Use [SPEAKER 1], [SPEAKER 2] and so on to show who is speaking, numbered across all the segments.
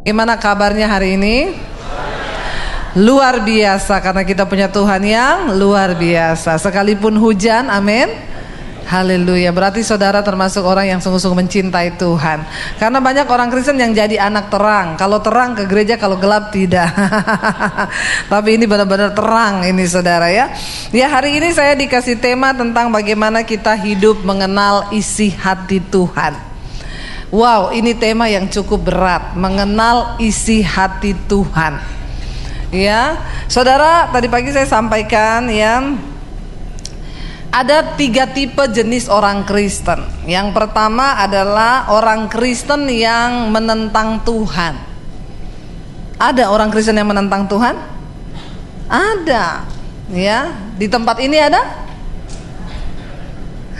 [SPEAKER 1] Gimana kabarnya hari ini? Luar biasa, karena kita punya Tuhan yang luar biasa. Sekalipun hujan, amin. Haleluya. Berarti saudara termasuk orang yang sungguh-sungguh mencintai Tuhan. Karena banyak orang Kristen yang jadi anak terang. Kalau terang ke gereja, kalau gelap tidak. Tapi ini benar-benar terang ini saudara ya. Ya, hari ini saya dikasih tema tentang bagaimana kita hidup mengenal isi hati Tuhan. Wow, ini tema yang cukup berat, mengenal isi hati Tuhan. Ya, saudara, tadi pagi saya sampaikan ya, ada 3 tipe jenis orang Kristen. Yang pertama adalah orang Kristen yang menentang Tuhan. Ada orang Kristen yang menentang Tuhan? Ada. Ya, di tempat ini ada?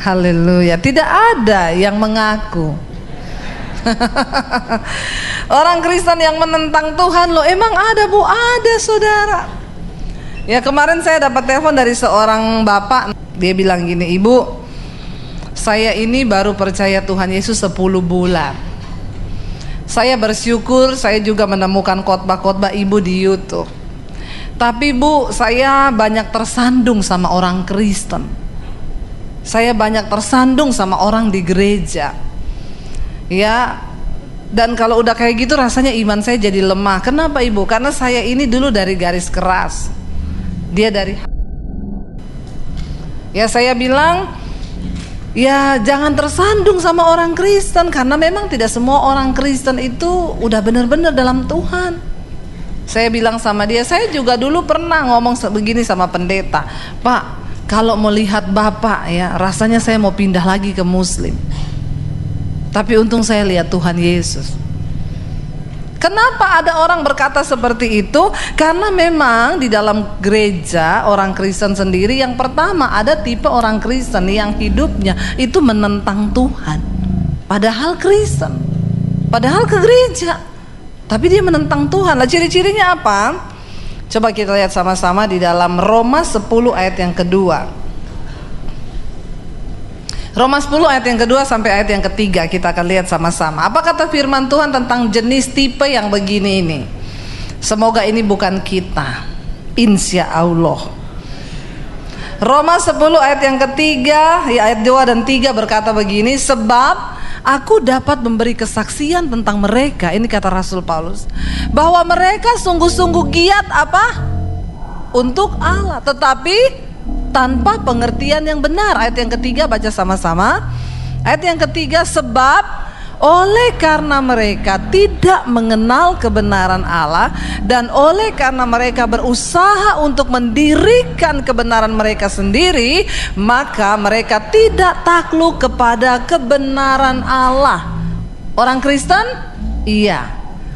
[SPEAKER 1] Haleluya. Tidak ada yang mengaku. Orang Kristen yang menentang Tuhan loh, emang ada Bu? Ada saudara. Ya, kemarin saya dapat telepon dari seorang bapak. Dia bilang gini, Ibu, saya ini baru percaya Tuhan Yesus 10 bulan. Saya bersyukur saya juga menemukan khotbah-khotbah Ibu di YouTube. Tapi Bu, saya banyak tersandung sama orang Kristen. Saya banyak tersandung sama orang di gereja. Ya, dan kalau udah kayak gitu rasanya iman saya jadi lemah. Kenapa Ibu? Karena saya ini dulu dari garis keras, dia dari. Ya, saya bilang, ya jangan tersandung sama orang Kristen, karena memang tidak semua orang Kristen itu udah benar-benar dalam Tuhan. Saya bilang sama dia, saya juga dulu pernah ngomong begini sama pendeta, Pak, kalau melihat Bapak ya rasanya saya mau pindah lagi ke Muslim. Tapi untung saya lihat Tuhan Yesus. Kenapa ada orang berkata seperti itu? Karena memang di dalam gereja orang Kristen sendiri, yang pertama ada tipe orang Kristen yang hidupnya itu menentang Tuhan. Padahal Kristen, padahal ke gereja, tapi dia menentang Tuhan. Lah, ciri-cirinya apa? Coba kita lihat sama-sama di dalam Roma 10 ayat yang kedua. Roma 10 ayat yang kedua sampai ayat yang ketiga, kita akan lihat sama-sama. Apa kata firman Tuhan tentang jenis tipe yang begini ini? Semoga ini bukan kita, insya Allah. Roma 10 ayat yang ketiga, ayat 2 dan 3 berkata begini, sebab aku dapat memberi kesaksian tentang mereka, ini kata Rasul Paulus, bahwa mereka sungguh-sungguh giat apa? Untuk Allah, tetapi tanpa pengertian yang benar. Ayat yang ketiga baca sama-sama. Ayat yang ketiga, sebab oleh karena mereka tidak mengenal kebenaran Allah, dan oleh karena mereka berusaha untuk mendirikan kebenaran mereka sendiri, maka mereka tidak takluk kepada kebenaran Allah. Orang Kristen? Iya.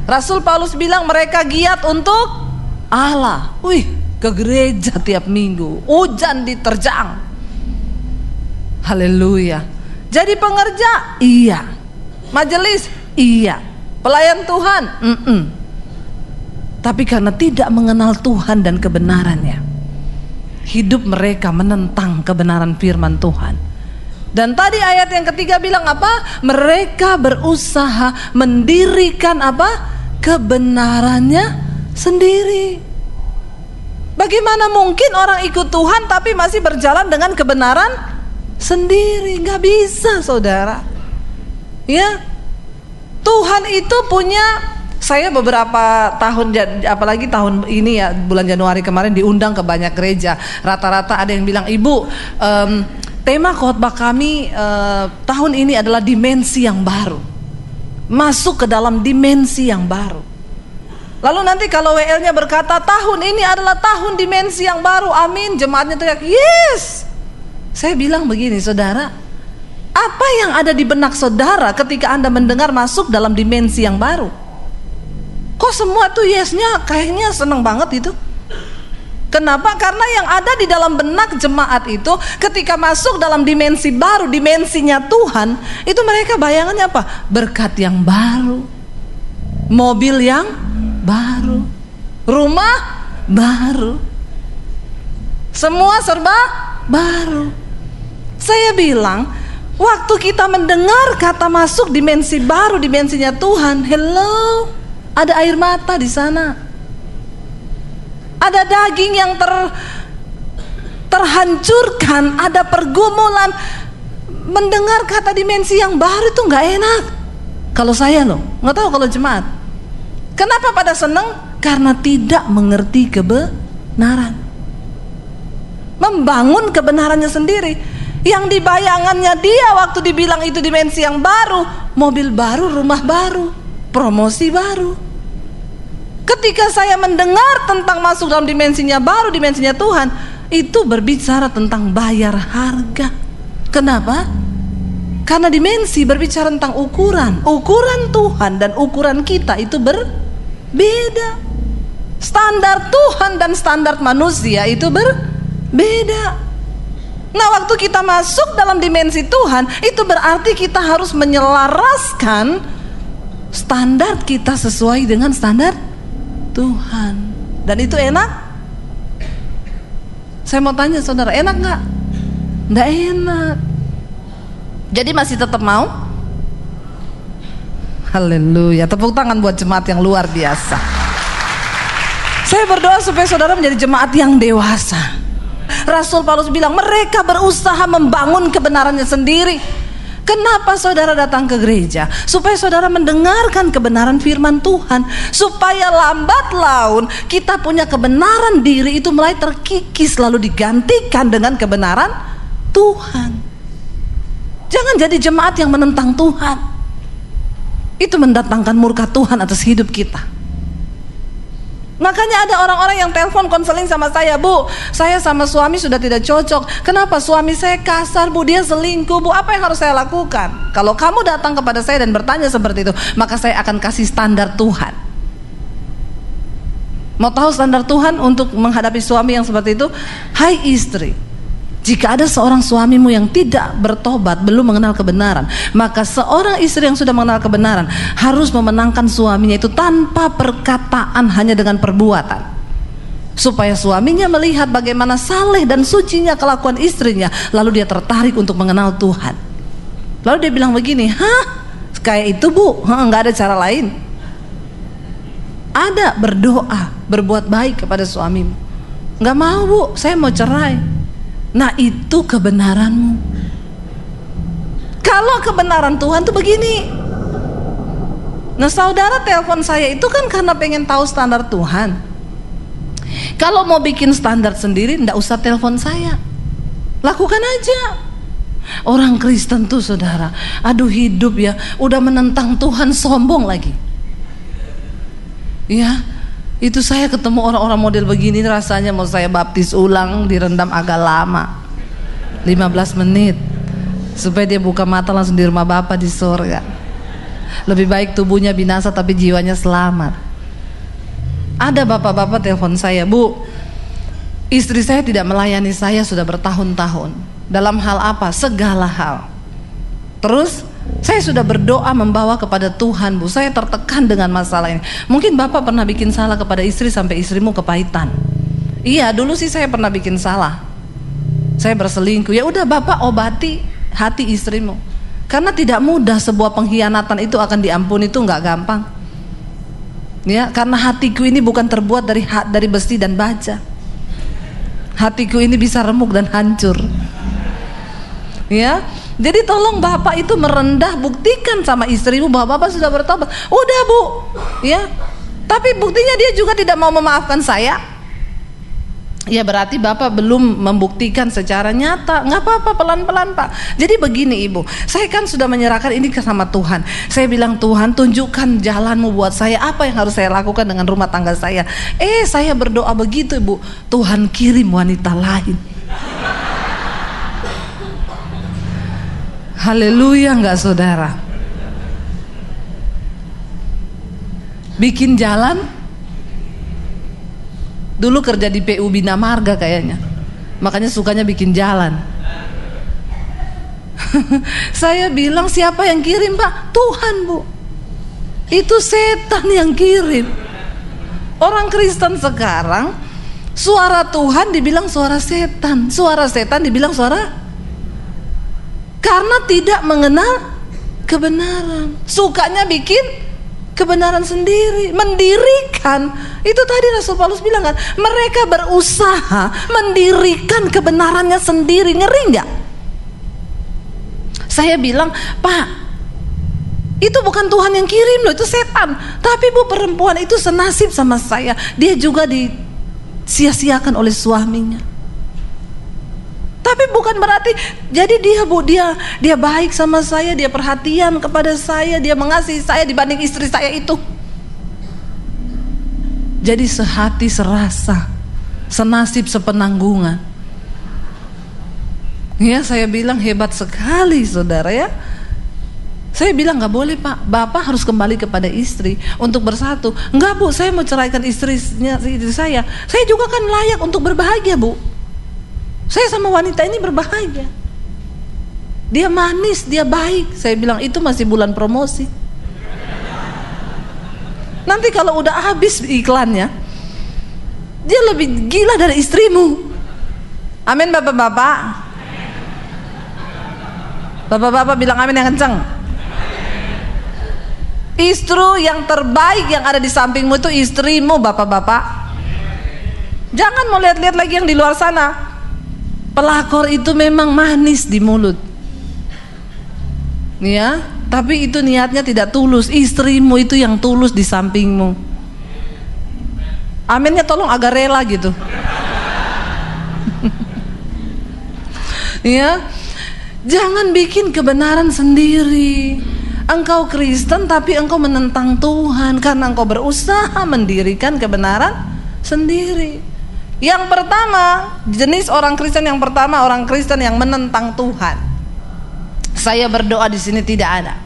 [SPEAKER 1] Rasul Paulus bilang mereka giat untuk Allah. Wih, ke gereja tiap minggu, hujan diterjang. Haleluya. Jadi pengerja? Iya. Majelis? Iya. Pelayan Tuhan? Tapi karena tidak mengenal Tuhan dan kebenarannya, hidup mereka menentang kebenaran firman Tuhan. Dan tadi ayat yang ketiga bilang apa? Mereka berusaha mendirikan apa? Kebenarannya sendiri. Bagaimana mungkin orang ikut Tuhan tapi masih berjalan dengan kebenaran sendiri? Gak bisa saudara. Ya, Tuhan itu punya. Saya beberapa tahun, apalagi tahun ini ya, bulan Januari kemarin diundang ke banyak gereja. Rata-rata ada yang bilang, Ibu, tema khotbah kami tahun ini adalah dimensi yang baru. Masuk ke dalam dimensi yang baru. Lalu nanti kalau WL-nya berkata tahun ini adalah tahun dimensi yang baru, amin, jemaatnya teriak yes. Saya bilang begini saudara, apa yang ada di benak saudara ketika Anda mendengar masuk dalam dimensi yang baru? Kok semua tuh yesnya kayaknya seneng banget itu? Kenapa? Karena yang ada di dalam benak jemaat itu ketika masuk dalam dimensi baru, dimensinya Tuhan, itu mereka bayangannya apa? Berkat yang baru, mobil yang baru, rumah baru, semua serba baru. Saya bilang, waktu kita mendengar kata masuk dimensi baru, dimensinya Tuhan, hello, ada air mata di sana. Ada daging yang terhancurkan, ada pergumulan. Mendengar kata dimensi yang baru itu nggak enak. Kalau saya loh, nggak tahu kalau jemaat. Kenapa pada seneng? Karena tidak mengerti kebenaran. Membangun kebenarannya sendiri. Yang di bayangannya dia waktu dibilang itu dimensi yang baru, mobil baru, rumah baru, promosi baru. Ketika saya mendengar tentang masuk dalam dimensinya baru, dimensinya Tuhan, itu berbicara tentang bayar harga. Kenapa? Karena dimensi berbicara tentang ukuran. Ukuran Tuhan dan ukuran kita itu berbeda. Standar Tuhan dan standar manusia itu berbeda. Nah, waktu kita masuk dalam dimensi Tuhan, itu berarti kita harus menyelaraskan standar kita sesuai dengan standar Tuhan. Dan itu enak? Saya mau tanya saudara, enak gak? Nggak enak. Jadi masih tetap mau? Haleluya. Tepuk tangan buat jemaat yang luar biasa. Saya berdoa supaya saudara menjadi jemaat yang dewasa. Rasul Paulus bilang mereka berusaha membangun kebenarannya sendiri. Kenapa saudara datang ke gereja? Supaya saudara mendengarkan kebenaran firman Tuhan. Supaya lambat laun kita punya kebenaran diri itu mulai terkikis, lalu digantikan dengan kebenaran Tuhan. Jangan jadi jemaat yang menentang Tuhan. Itu mendatangkan murka Tuhan atas hidup kita. Makanya ada orang-orang yang telepon konseling sama saya, Bu, saya sama suami sudah tidak cocok. Kenapa? Suami saya kasar, Bu, dia selingkuh, Bu. Apa yang harus saya lakukan? Kalau kamu datang kepada saya dan bertanya seperti itu, maka saya akan kasih standar Tuhan. Mau tahu standar Tuhan untuk menghadapi suami yang seperti itu? Hai istri, jika ada seorang suamimu yang tidak bertobat, belum mengenal kebenaran, maka seorang istri yang sudah mengenal kebenaran harus memenangkan suaminya itu tanpa perkataan, hanya dengan perbuatan, supaya suaminya melihat bagaimana saleh dan sucinya kelakuan istrinya, lalu dia tertarik untuk mengenal Tuhan. Lalu dia bilang begini, hah? Kayak itu, Bu? Nggak ada cara lain? Ada, berdoa, berbuat baik kepada suamimu. Nggak mau, Bu, saya mau cerai. Nah, itu kebenaranmu. Kalau kebenaran Tuhan tuh begini. Nah, saudara telepon saya itu kan karena pengen tahu standar Tuhan. Kalau mau bikin standar sendiri, nggak usah telepon saya. Lakukan aja. Orang Kristen tuh saudara, aduh hidup ya, udah menentang Tuhan, sombong lagi. Ya, itu saya ketemu orang-orang model begini, rasanya mau saya baptis ulang, direndam agak lama 15 menit supaya dia buka mata langsung di rumah Bapa di surga. Lebih baik tubuhnya binasa tapi jiwanya selamat. Ada bapak-bapak telepon saya, Bu, istri saya tidak melayani saya sudah bertahun-tahun. Dalam hal apa? Segala hal. Terus saya sudah berdoa membawa kepada Tuhan, Bu, saya tertekan dengan masalah ini. Mungkin Bapak pernah bikin salah kepada istri sampai istrimu kepahitan. Iya, dulu sih saya pernah bikin salah. Saya berselingkuh. Ya udah, Bapak obati hati istrimu. Karena tidak mudah sebuah pengkhianatan itu akan diampuni, itu nggak gampang. Ya, karena hatiku ini bukan terbuat dari besi dan baja. Hatiku ini bisa remuk dan hancur. Ya. Jadi tolong Bapak itu merendah, buktikan sama istrimu bahwa Bapak sudah bertobat. Udah, Bu, ya. Tapi buktinya dia juga tidak mau memaafkan saya. Ya berarti Bapak belum membuktikan secara nyata. Nggak apa-apa, pelan-pelan, Pak. Jadi begini, Ibu, saya kan sudah menyerahkan ini sama Tuhan. Saya bilang, Tuhan, tunjukkan jalanmu buat saya, apa yang harus saya lakukan dengan rumah tangga saya. Saya berdoa begitu, Ibu, Tuhan kirim wanita lain. Haleluya, enggak saudara? Bikin jalan. Dulu kerja di PU Bina Marga kayaknya, makanya sukanya bikin jalan. Saya bilang, siapa yang kirim, Pak? Tuhan, Bu. Itu setan yang kirim. Orang Kristen sekarang, suara Tuhan dibilang suara setan, suara setan dibilang suara, karena tidak mengenal kebenaran. Sukanya bikin kebenaran sendiri, mendirikan. Itu tadi Rasul Paulus bilang kan, mereka berusaha mendirikan kebenarannya sendiri. Ngeri nggak? Saya bilang, Pak, itu bukan Tuhan yang kirim loh, itu setan. Tapi Bu, perempuan itu senasib sama saya. Dia juga disia-siakan oleh suaminya. Tapi bukan berarti jadi dia, Bu, dia baik sama saya, dia perhatian kepada saya, dia mengasihi saya dibanding istri saya itu. Jadi sehati serasa, senasib sepenanggungan. Ya, saya bilang hebat sekali saudara ya. Saya bilang nggak boleh Pak, Bapak harus kembali kepada istri untuk bersatu. Enggak Bu, saya mau ceraikan istri saya. Saya juga kan layak untuk berbahagia Bu. Saya sama wanita ini berbahagia. Dia manis, dia baik. Saya bilang itu masih bulan promosi. Nanti kalau udah habis iklannya, dia lebih gila dari istrimu. Amin bapak-bapak. Bapak-bapak bilang amin yang kencang. Istri yang terbaik yang ada di sampingmu itu istrimu bapak-bapak. Jangan mau lihat-lihat lagi yang di luar sana. Pelakor itu memang manis di mulut, ya, tapi itu niatnya tidak tulus. Istrimu itu yang tulus di sampingmu. Aminnya tolong agak rela gitu. Ya, jangan bikin kebenaran sendiri. Engkau Kristen tapi engkau menentang Tuhan karena engkau berusaha mendirikan kebenaran sendiri. Yang pertama, jenis orang Kristen yang pertama, orang Kristen yang menentang Tuhan. Saya berdoa di sini tidak ada.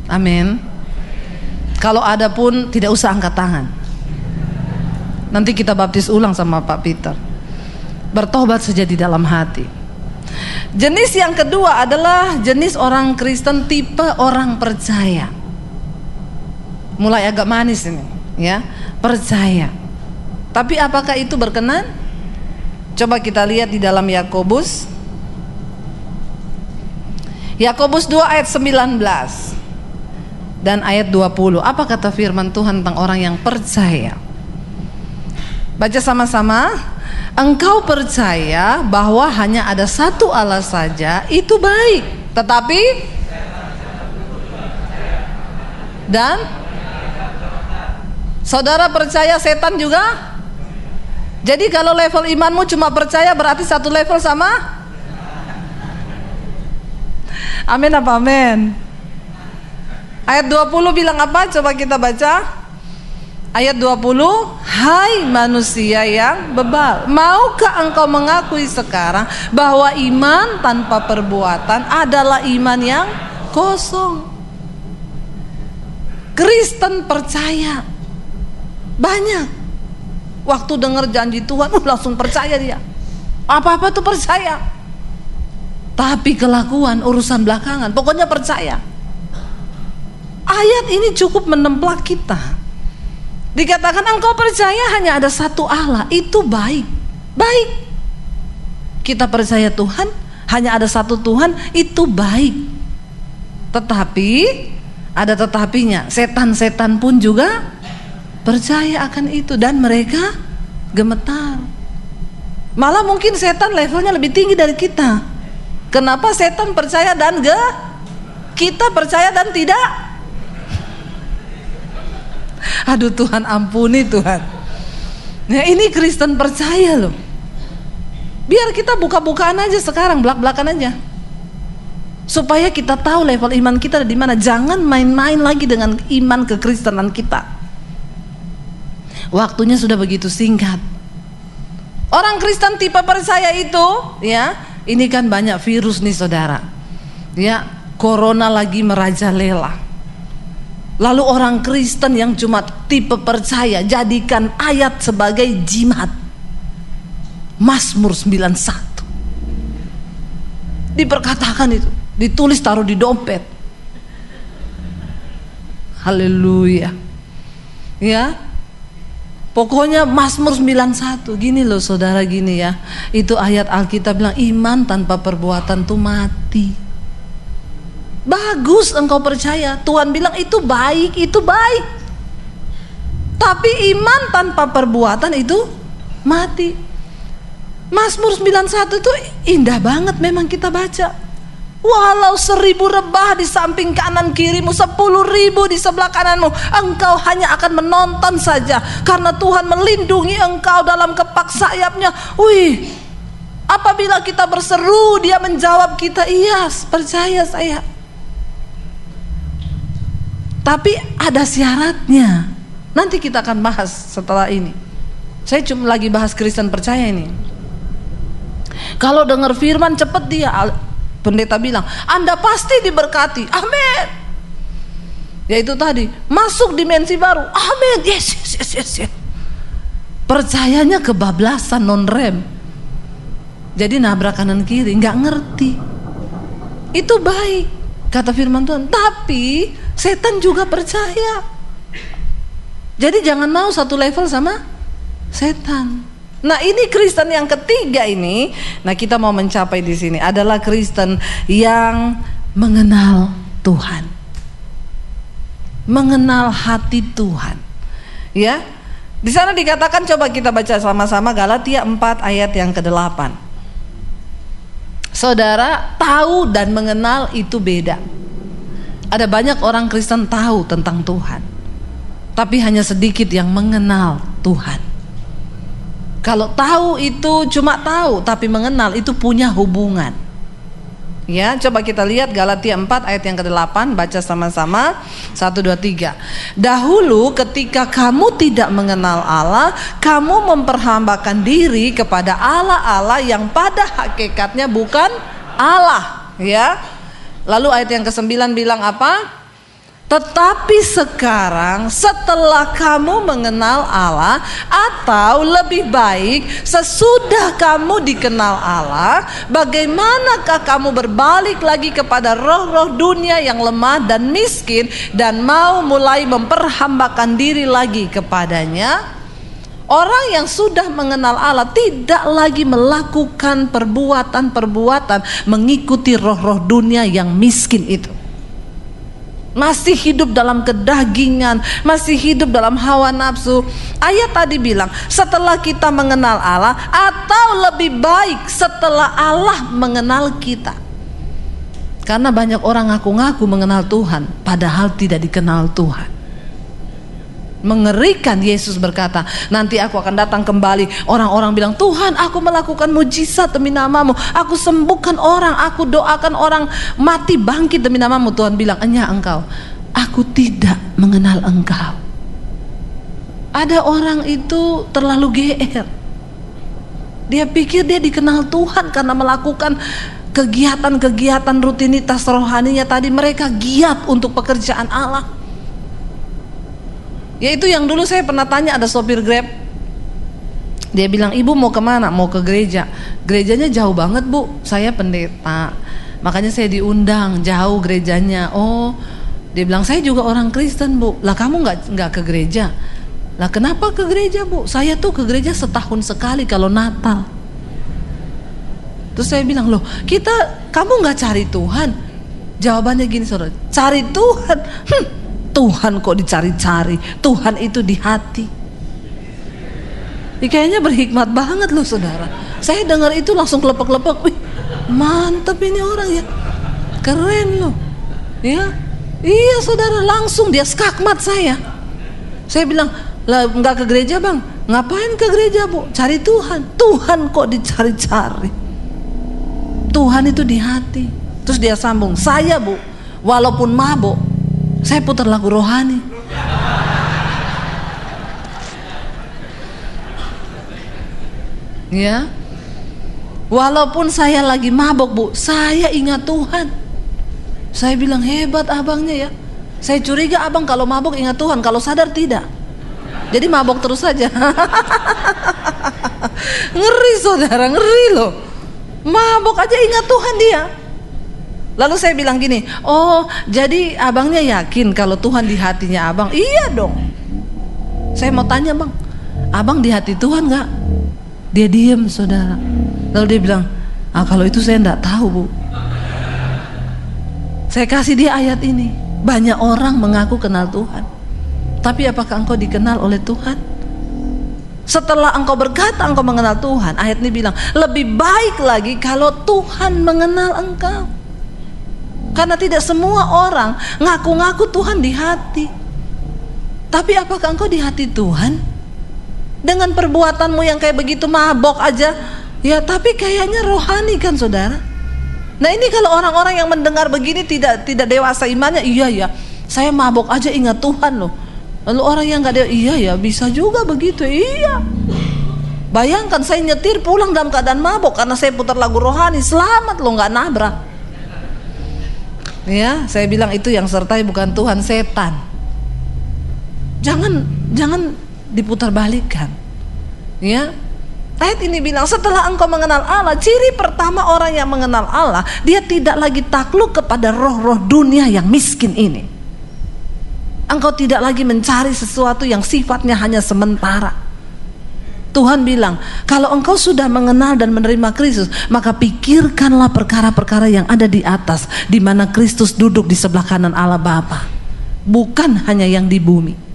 [SPEAKER 1] Amin. Kalau ada pun tidak usah angkat tangan. Nanti kita baptis ulang sama Pak Peter. Bertobat saja di dalam hati. Jenis yang kedua adalah jenis orang Kristen tipe orang percaya. Mulai agak manis ini, ya, percaya. Tapi apakah itu berkenan? Coba kita lihat di dalam Yakobus. Yakobus 2 ayat 19 dan ayat 20. Apa kata firman Tuhan tentang orang yang percaya? Baca sama-sama. Engkau percaya bahwa hanya ada satu Allah saja, itu baik. Tetapi dan saudara percaya setan juga? Jadi kalau level imanmu cuma percaya berarti satu level sama? Amin apa amin? Ayat 20 bilang apa? Coba kita baca. Ayat 20, hai manusia yang bebal, maukah engkau mengakui sekarang bahwa iman tanpa perbuatan adalah iman yang kosong? Kristen percaya banyak. Waktu dengar janji Tuhan langsung percaya dia. Apa-apa tuh percaya. Tapi kelakuan urusan belakangan. Pokoknya percaya. Ayat ini cukup menemplak kita. Dikatakan engkau percaya hanya ada satu Allah, itu baik. Baik. Kita percaya Tuhan hanya ada satu Tuhan, itu baik. Tetapi ada tetapinya. Setan-setan pun juga percaya akan itu dan mereka gemetar. Malah mungkin setan levelnya lebih tinggi dari kita. Kenapa setan percaya dan kita percaya dan tidak? Aduh Tuhan, ampuni Tuhan. Ya, ini Kristen percaya loh. Biar kita buka-bukaan aja sekarang, belak-belakan aja. Supaya kita tahu level iman kita di mana. Jangan main-main lagi dengan iman kekristenan kita. Waktunya sudah begitu singkat. Orang Kristen tipe percaya itu, ya, ini kan banyak virus nih saudara. Ya, corona lagi merajalela. Lalu orang Kristen yang cuma tipe percaya jadikan ayat sebagai jimat. Mazmur 91. Diperkatakan itu, ditulis taruh di dompet. Haleluya. Ya. Pokoknya Mazmur 91 gini loh saudara, gini ya. Itu ayat Alkitab bilang iman tanpa perbuatan tuh mati. bagus engkau percaya. Tuhan bilang itu baik, itu baik. Tapi iman tanpa perbuatan itu mati. Mazmur 91 itu indah banget memang kita baca. Walau 1000 rebah di samping kanan kirimu, 10.000 di sebelah kananmu, engkau hanya akan menonton saja, karena Tuhan melindungi engkau dalam kepak sayapnya. Wih, apabila kita berseru, Dia menjawab kita, iya, percaya saya. Tapi ada syaratnya. Nanti kita akan bahas setelah ini. Saya cuma lagi bahas Kristen percaya ini. Kalau dengar firman cepet dia, pendeta bilang, Anda pasti diberkati, amin. Ya itu tadi, masuk dimensi baru, amin, yes. Percayanya kebablasan, non rem. Jadi nabrak kanan kiri, nggak ngerti. Itu baik, kata firman Tuhan. Tapi setan juga percaya. Jadi jangan mau satu level sama setan. Nah ini Kristen yang ketiga ini. Nah kita mau mencapai di sini adalah Kristen yang mengenal Tuhan, mengenal hati Tuhan. Ya, di sana dikatakan, coba kita baca sama-sama Galatia 4 ayat yang ke-8. Saudara, tahu dan mengenal itu beda. Ada banyak orang Kristen tahu tentang Tuhan, tapi hanya sedikit yang mengenal Tuhan. Kalau tahu itu cuma tahu, tapi mengenal itu punya hubungan. Ya, coba kita lihat Galatia 4 ayat yang ke-8, baca sama-sama. 1, 2, 3. Dahulu ketika kamu tidak mengenal Allah, kamu memperhambakan diri kepada Allah-Allah yang pada hakikatnya bukan Allah. Ya. Lalu ayat yang ke-9 bilang apa? Tetapi sekarang setelah kamu mengenal Allah, atau lebih baik sesudah kamu dikenal Allah, bagaimanakah kamu berbalik lagi kepada roh-roh dunia yang lemah dan miskin dan mau mulai memperhambakan diri lagi kepadanya? Orang yang sudah mengenal Allah tidak lagi melakukan perbuatan-perbuatan mengikuti roh-roh dunia yang miskin itu. Masih hidup dalam kedagingan, masih hidup dalam hawa nafsu. Ayat tadi bilang setelah kita mengenal Allah, atau lebih baik setelah Allah mengenal kita. Karena banyak orang ngaku-ngaku mengenal Tuhan, padahal tidak dikenal Tuhan. Mengerikan. Yesus berkata, nanti aku akan datang kembali. Orang-orang bilang, Tuhan, aku melakukan mujizat demi namamu, aku sembuhkan orang, aku doakan orang mati bangkit demi namamu. Tuhan bilang, enya engkau, aku tidak mengenal engkau. Ada orang itu terlalu GR. Dia pikir dia dikenal Tuhan karena melakukan kegiatan-kegiatan rutinitas rohaninya tadi. Mereka giat untuk pekerjaan Allah. Yaitu yang dulu saya pernah tanya, ada sopir Grab. Dia bilang, ibu mau kemana? Mau ke gereja. Gerejanya jauh banget bu, saya pendeta, makanya saya diundang, jauh gerejanya. Oh, dia bilang, saya juga orang Kristen bu. Lah kamu nggak ke gereja? Lah kenapa ke gereja bu? Saya tuh ke gereja setahun sekali kalau Natal. Terus saya bilang, loh kamu nggak cari Tuhan? Jawabannya gini saudara, cari Tuhan. Tuhan kok dicari-cari, Tuhan itu di hati. Kayaknya berhikmat banget loh saudara. Saya dengar itu langsung kelepek-kelepek. Wih, mantep ini orang ya, keren loh. Ya, iya saudara, langsung dia skakmat saya. Saya bilang, lah nggak ke gereja bang? Ngapain ke gereja bu? Cari Tuhan. Tuhan kok dicari-cari? Tuhan itu di hati. Terus dia sambung, saya bu, walaupun mabuk, saya putar lagu rohani. Ya, walaupun saya lagi mabok bu, saya ingat Tuhan. Saya bilang, hebat abangnya ya. Saya curiga abang kalau mabok ingat Tuhan, kalau sadar tidak. Jadi mabok terus saja. Ngeri saudara, ngeri loh. Mabok aja ingat Tuhan dia. Lalu saya bilang gini, oh jadi abangnya yakin kalau Tuhan di hatinya abang? Iya dong. Saya mau tanya bang, abang di hati Tuhan gak? Dia diem saudara. Lalu dia bilang, kalau itu saya enggak tahu bu. Saya kasih dia ayat ini. Banyak orang mengaku kenal Tuhan, tapi apakah engkau dikenal oleh Tuhan? Setelah engkau berkata engkau mengenal Tuhan, ayat ini bilang lebih baik lagi kalau Tuhan mengenal engkau. Karena tidak semua orang ngaku-ngaku Tuhan di hati. Tapi apakah engkau di hati Tuhan? Dengan perbuatanmu yang kayak begitu, mabok aja ya, tapi kayaknya rohani kan saudara. Nah ini kalau orang-orang yang mendengar begini tidak dewasa imannya, iya ya saya mabok aja ingat Tuhan loh. Lalu orang yang gak dewasa, iya ya bisa juga begitu, iya. Bayangkan saya nyetir pulang dalam keadaan mabok karena saya putar lagu rohani, selamat loh gak nabrak. Ya saya bilang itu yang sertai bukan Tuhan, setan. Jangan diputar balikan. Ya, ayat ini bilang setelah engkau mengenal Allah, ciri pertama orang yang mengenal Allah, dia tidak lagi takluk kepada roh-roh dunia yang miskin ini. Engkau tidak lagi mencari sesuatu yang sifatnya hanya sementara. Tuhan bilang, kalau engkau sudah mengenal dan menerima Kristus, maka pikirkanlah perkara-perkara yang ada di atas, di mana Kristus duduk di sebelah kanan Allah Bapa, bukan hanya yang di bumi.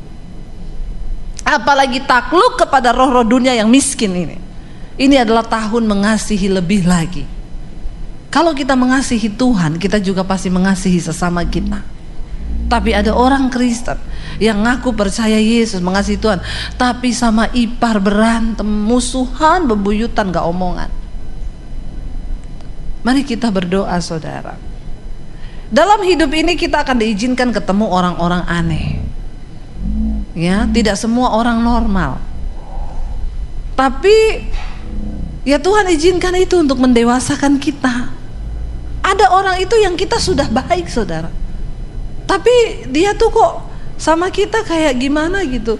[SPEAKER 1] Apalagi takluk kepada roh-roh dunia yang miskin ini. Ini adalah tahun mengasihi lebih lagi. Kalau kita mengasihi Tuhan, kita juga pasti mengasihi sesama kita. Tapi ada orang Kristen yang ngaku percaya Yesus, mengasihi Tuhan, tapi sama ipar berantem, musuhan, bebuyutan, gak omongan. Mari kita berdoa saudara. Dalam hidup ini kita akan diizinkan ketemu orang-orang aneh. Ya, tidak semua orang normal. Tapi ya Tuhan izinkan itu untuk mendewasakan kita. Ada orang itu yang kita sudah baik saudara, tapi dia tuh kok sama kita kayak gimana gitu.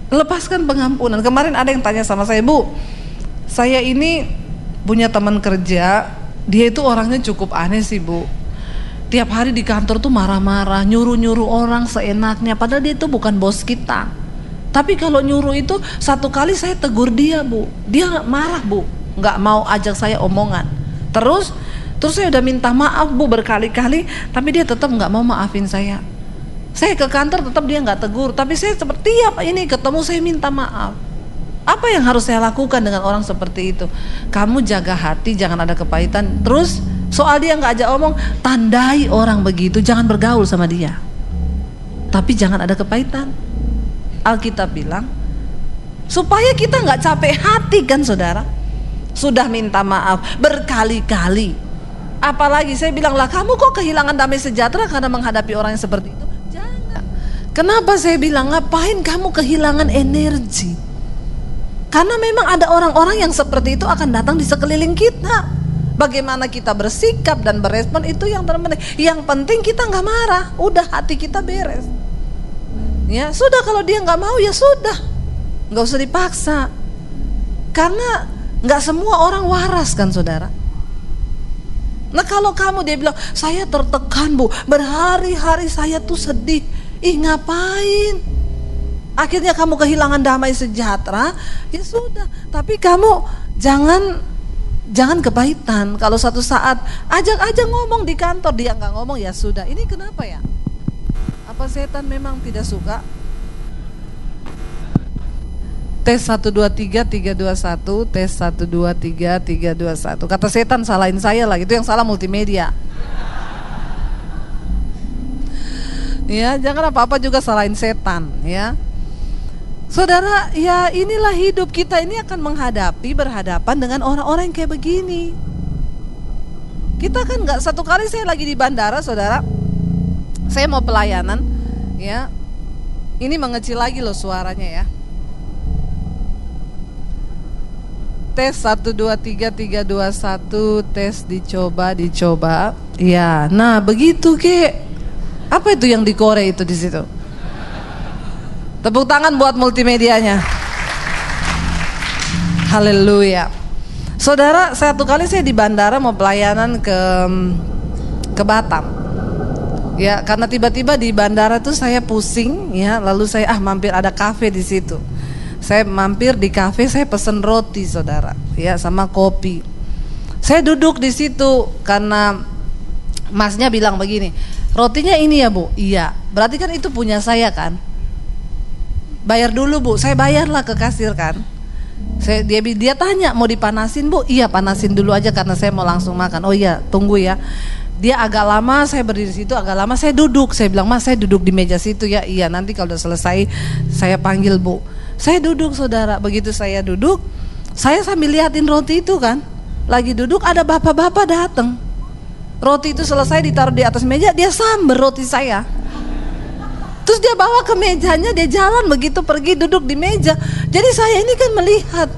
[SPEAKER 1] Lepaskan pengampunan. Kemarin ada yang tanya sama saya, Bu, saya ini punya teman kerja, dia itu orangnya cukup aneh sih Bu. Tiap hari di kantor tuh marah-marah, nyuruh-nyuruh orang seenaknya, padahal dia itu bukan bos kita. Tapi kalau nyuruh itu, satu kali saya tegur dia Bu, dia marah Bu, nggak mau ajak saya omongan. Terus saya udah minta maaf Bu berkali-kali, tapi dia tetap nggak mau maafin saya. Saya ke kantor tetap dia nggak tegur, tapi saya seperti tiap ini ketemu saya minta maaf. Apa yang harus saya lakukan dengan orang seperti itu? Kamu jaga hati, jangan ada kepahitan. Terus soal dia nggak ajak omong, tandai orang begitu, jangan bergaul sama dia. Tapi jangan ada kepahitan. Alkitab bilang supaya kita nggak capek hati kan saudara. Sudah minta maaf berkali-kali. Apalagi saya bilang lah, kamu kok kehilangan damai sejahtera karena menghadapi orang yang seperti itu? Jangan. Kenapa saya bilang ngapain kamu kehilangan energi? Karena memang ada orang-orang yang seperti itu akan datang di sekeliling kita. Bagaimana kita bersikap dan berespon itu yang terpenting. Yang penting kita nggak marah, udah hati kita beres. Ya sudah, kalau dia nggak mau ya sudah, nggak usah dipaksa. Karena nggak semua orang waras kan saudara. Nah kalau kamu dia bilang saya tertekan Bu, berhari-hari saya tuh sedih. Ih ngapain? Akhirnya kamu kehilangan damai sejahtera. Ya sudah, tapi kamu jangan kepahitan. Kalau satu saat ajak aja ngomong di kantor, dia nggak ngomong ya sudah. Ini kenapa ya? Apa setan memang tidak suka? Tes 1 2 3 3 2 1, tes 1 2 3 3 2 1. Kata setan salahin saya lah, itu yang salah multimedia. Ya, jangan apa-apa juga salahin setan ya. Saudara, ya inilah hidup kita ini akan berhadapan dengan orang-orang yang kayak begini. Kita kan nggak, satu kali saya lagi di bandara saudara, saya mau pelayanan ya. Ini mengecil lagi loh suaranya ya. Tes 1 2 3 3 2 1, tes dicoba. Ya, nah begitu Ke. Apa itu yang dikorek itu di situ? Tepuk tangan buat multimedianya. Haleluya. Saudara, satu kali saya di bandara mau pelayanan ke Batam. Ya, karena tiba-tiba di bandara tuh saya pusing ya, lalu saya mampir ada kafe di situ. Saya mampir di kafe, saya pesen roti saudara, ya sama kopi. Saya duduk di situ karena Masnya bilang begini, rotinya ini ya Bu, iya, berarti kan itu punya saya kan, bayar dulu Bu, saya bayarlah ke kasir kan. Dia tanya mau dipanasin Bu, iya panasin dulu aja karena saya mau langsung makan. Oh iya tunggu ya. Dia agak lama, saya berdiri situ agak lama, saya duduk. Saya bilang Mas saya duduk di meja situ ya. Iya nanti kalau udah selesai saya panggil Bu. Saya duduk saudara, begitu saya duduk, saya sambil liatin roti itu kan, lagi duduk ada bapak-bapak datang. Roti itu selesai ditaruh di atas meja, dia samber roti saya. Terus dia bawa ke mejanya, dia jalan begitu pergi duduk di meja. Jadi saya ini kan melihat,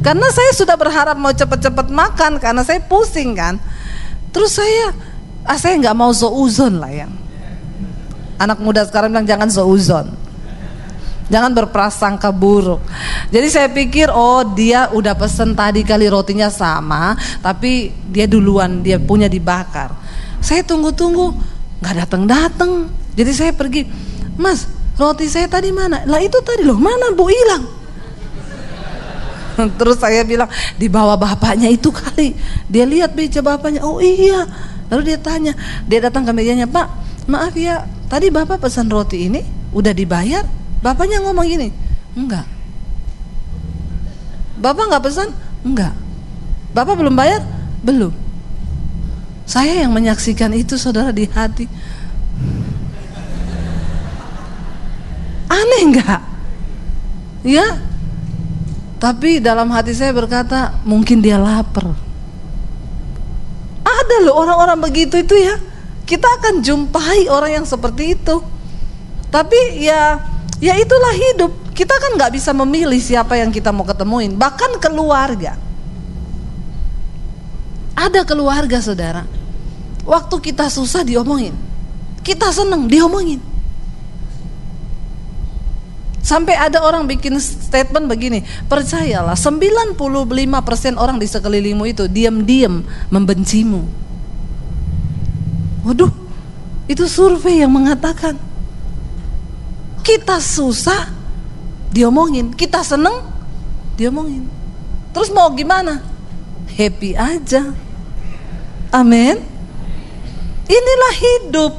[SPEAKER 1] karena saya sudah berharap mau cepet-cepet makan karena saya pusing kan. Terus saya nggak mau seuzon lah yang anak muda sekarang bilang jangan seuzon, jangan berprasangka buruk. Jadi saya pikir oh dia udah pesen tadi kali rotinya sama, tapi dia duluan dia punya dibakar. Saya tunggu-tunggu nggak datang-datang. Jadi saya pergi, Mas roti saya tadi mana? Lah itu tadi loh, mana Bu hilang? Terus saya bilang di bawah bapaknya itu kali. Dia lihat meja bapaknya, oh iya. Lalu dia tanya, dia datang ke mejanya, Pak maaf ya tadi bapak pesan roti ini udah dibayar? Bapaknya ngomong gini, enggak. Bapak nggak pesan? Enggak. Bapak belum bayar? Belum. Saya yang menyaksikan itu saudara di hati. Aneh enggak? Ya. Tapi dalam hati saya berkata, mungkin dia lapar. Ada loh orang-orang begitu itu ya. Kita akan jumpai orang yang seperti itu. Tapi ya itulah hidup. Kita kan nggak bisa memilih siapa yang kita mau ketemuin. Bahkan keluarga. Ada keluarga saudara, waktu kita susah diomongin, kita seneng diomongin. Sampai ada orang bikin statement begini, percayalah 95% orang di sekelilingmu itu diam-diam membencimu. Waduh, itu survei yang mengatakan. Kita susah diomongin, kita seneng diomongin. Terus mau gimana? Happy aja. Amin. Inilah hidup.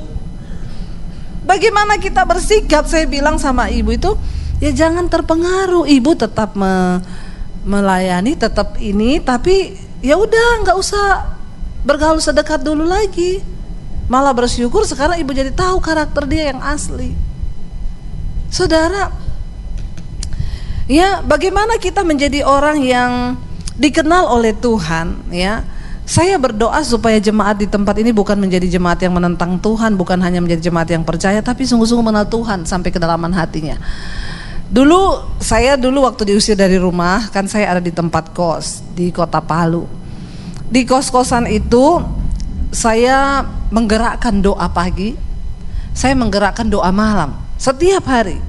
[SPEAKER 1] Bagaimana kita bersikap? Saya bilang sama ibu itu, ya jangan terpengaruh. Ibu tetap melayani, tetap ini, tapi ya udah nggak usah bergaul sedekat dulu lagi. Malah bersyukur sekarang ibu jadi tahu karakter dia yang asli. Saudara, ya bagaimana kita menjadi orang yang dikenal oleh Tuhan ya. Saya berdoa supaya jemaat di tempat ini bukan menjadi jemaat yang menentang Tuhan, bukan hanya menjadi jemaat yang percaya, tapi sungguh-sungguh mengenal Tuhan sampai kedalaman hatinya. Saya dulu waktu diusir dari rumah, kan saya ada di tempat kos di Kota Palu. Di kos-kosan itu saya menggerakkan doa pagi, saya menggerakkan doa malam setiap hari.